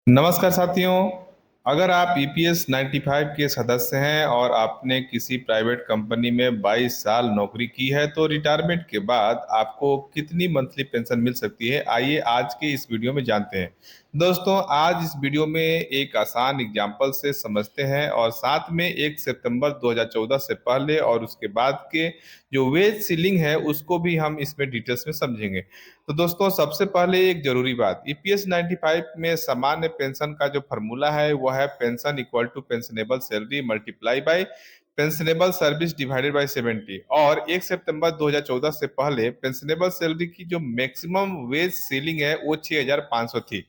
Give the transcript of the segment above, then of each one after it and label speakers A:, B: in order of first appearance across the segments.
A: नमस्कार साथियों। अगर आप ईपीएस 95 के सदस्य हैं और आपने किसी प्राइवेट कंपनी में 22 साल नौकरी की है तो रिटायरमेंट के बाद आपको कितनी मंथली पेंशन मिल सकती है, आइए आज के इस वीडियो में जानते हैं। दोस्तों, आज इस वीडियो में एक आसान एग्जाम्पल से समझते हैं और साथ में 1 सितंबर 2014 से पहले और उसके बाद के जो वेज सीलिंग है उसको भी हम इसमें डिटेल्स में समझेंगे। तो दोस्तों, सबसे पहले एक जरूरी बात, ईपीएस 95 में सामान्य पेंशन का जो फॉर्मूला है वो है pension equal to pensionable salary multiply by pensionable service divided by 70। और 1 सितंबर 2014 से पहले पेंशनेबल सैलरी की जो मैक्सिमम वेज सीलिंग है वो 6,500 थी,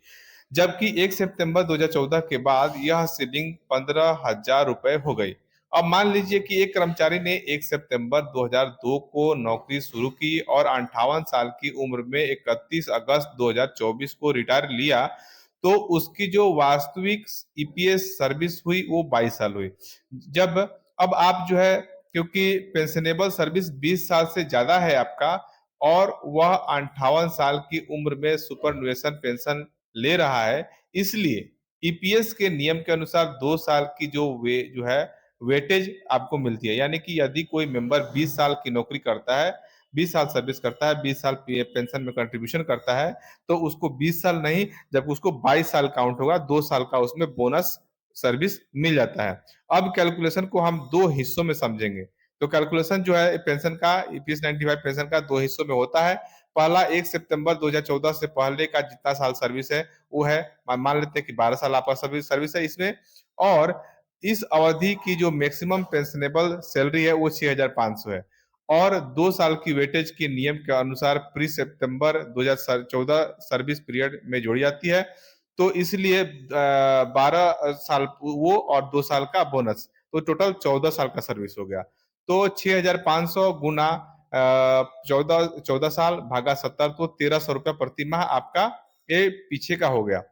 A: जबकि 1 सितंबर 2014 के बाद यह सीलिंग 15,000 रुपए हो गई। अब मान लीजिए कि एक कर्मचारी ने 1 सितंबर 2002 को नौकरी शुरू की और 58 साल की उम्र में 31 अगस्त 2024 को रिटायर लिया, तो उसकी जो वास्तविक ईपीएस सर्विस हुई वो 22 साल हुई। जब अब आप जो है, क्योंकि पेंशनेबल सर्विस 20 साल से ज्यादा है आपका और वह 58 साल की उम्र में सुपरन्यूएशन पेंशन ले रहा है, इसलिए ईपीएस के नियम के अनुसार 2 साल की जो है वेटेज आपको मिलती है। यानी कि यदि कोई मेंबर 20 साल की नौकरी करता है, 20 साल सर्विस करता है, 20 साल पेंशन में कंट्रीब्यूशन करता है, तो उसको 20 साल नहीं, जब उसको 22 साल काउंट होगा, 2 साल का उसमें बोनस सर्विस मिल जाता है। अब कैलकुलेशन को हम दो हिस्सों में समझेंगे। तो कैलकुलेशन जो है पेंशन का, ईपीएस 95 पेंशन का दो हिस्सों में होता है। पहला 1 सितंबर 2014 से पहले का जितना साल सर्विस है वो है, मान लेते हैं कि 12 साल आपका सर्विस सर्विस है इसमें, और इस अवधि की जो मैक्सिमम पेंशनेबल सैलरी है वो 6,500 है और 2 साल की वेटेज के नियम के अनुसार प्री सितंबर 2014 सर्विस पीरियड में जोड़ी जाती है। तो इसलिए 12 साल वो और 2 साल का बोनस, तो टोटल 14 साल का सर्विस हो गया। तो 6,500 गुना 14 साल भागा 70, तो 1,300 रुपया प्रति माह आपका ये पीछे का हो गया।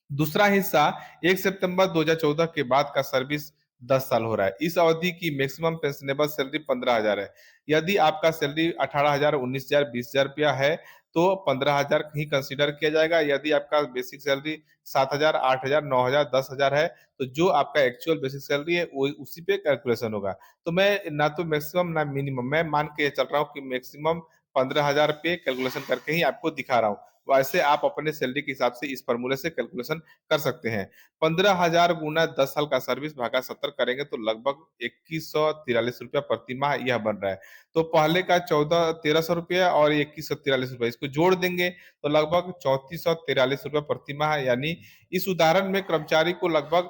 A: दूसरा हिस्सा 1 सितंबर 2014 के बाद का सर्विस 10 साल हो रहा है। इस अवधि की मैक्सिमम पेंशनेबल सैलरी 15,000 है। यदि आपका सैलरी 18,000, 19,000, 20,000 रुपया है तो 15,000 ही कंसीडर किया जाएगा। यदि आपका बेसिक सैलरी 7,000, 8,000, 9,000, 10,000 है तो जो आपका एक्चुअल बेसिक सैलरी है वो उसी पे कैलकुलेशन होगा। तो मैं ना तो मैक्सिमम ना मिनिमम, मैं मान के चल रहा हूँ कि मैक्सिमम 15,000 पे कैलकुलेशन करके ही आपको दिखा रहा हूँ। वैसे आप अपने सैलरी के हिसाब से इस फॉर्मूले से कैलकुलेशन कर सकते हैं। 15,000 गुना 10 साल का सर्विस भागा 70 करेंगे तो लगभग 2143 रुपया प्रति माह यह बन रहा है। तो पहले का 1300 रुपया और 2143 रुपया इसको जोड़ देंगे तो लगभग 3443 रुपया प्रति माह, यानी इस उदाहरण में कर्मचारी को लगभग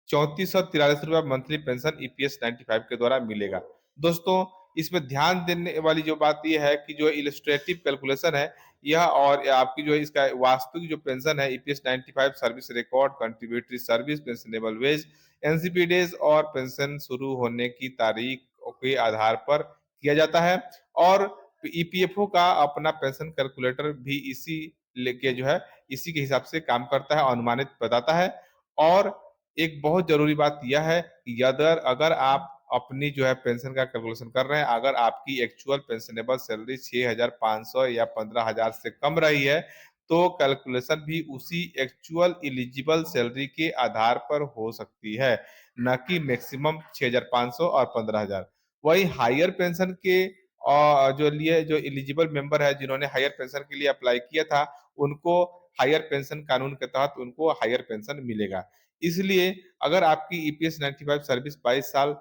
A: 3443 रुपया मंथली पेंशन ईपीएस 95 के द्वारा मिलेगा। दोस्तों, इसमें ध्यान देने वाली जो बात यह है कि जो इलस्ट्रेटिव कैलकुलेशन है यह, और आपकी जो है इसका वास्तविक जो पेंशन है EPS 95 service record, contributory service, pensionable wage, NCP days और पेंशन शुरू होने की तारीख के आधार पर किया जाता है। और ईपीएफओ का अपना पेंशन कैलकुलेटर भी इसी लेके जो है इसी के हिसाब से काम करता है, अनुमानित बताता है। और एक बहुत जरूरी बात यह है कि अगर अगर आप अपनी जो है पेंशन का कैलकुलेशन कर रहे हैं, अगर आपकी एक्चुअल पेंशनेबल सैलरी 6,500 या 15,000 से कम रही है तो कैलकुलेशन भी उसी एक्चुअल इलिजिबल सैलरी के आधार पर हो सकती है, न कि मैक्सिमम 6,500 और 15,000। वही हायर पेंशन के जो लिए जो इलिजिबल मेंबर है जिन्होंने हायर पेंशन के लिए अप्लाई किया था, उनको हायर पेंशन कानून के तहत उनको हायर पेंशन मिलेगा। इसलिए अगर आपकी ईपीएस 95 सर्विस 22 साल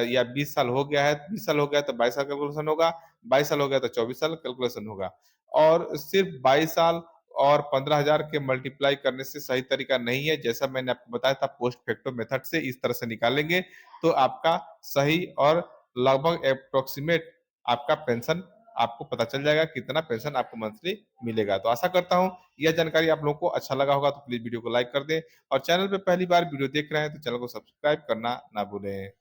A: या 20 साल हो गया है, 20 साल हो गया तो 22 साल कैलकुलेशन होगा, 22 साल हो गया तो 24 साल कैलकुलेशन होगा। और सिर्फ 22 साल और 15,000 के मल्टीप्लाई करने से सही तरीका नहीं है, जैसा मैंने आपको बताया था पोस्ट फैक्टो मेथड से इस तरह से निकालेंगे तो आपका सही और लगभग अप्रोक्सीमेट आपका पेंशन आपको पता चल जाएगा कितना पेंशन आपको मंथली मिलेगा। तो आशा करता हूँ यह जानकारी आप लोगों को अच्छा लगा होगा, तो प्लीज वीडियो को लाइक कर दें और चैनल पे पहली बार वीडियो देख रहे हैं तो चैनल को सब्सक्राइब करना ना भूलें।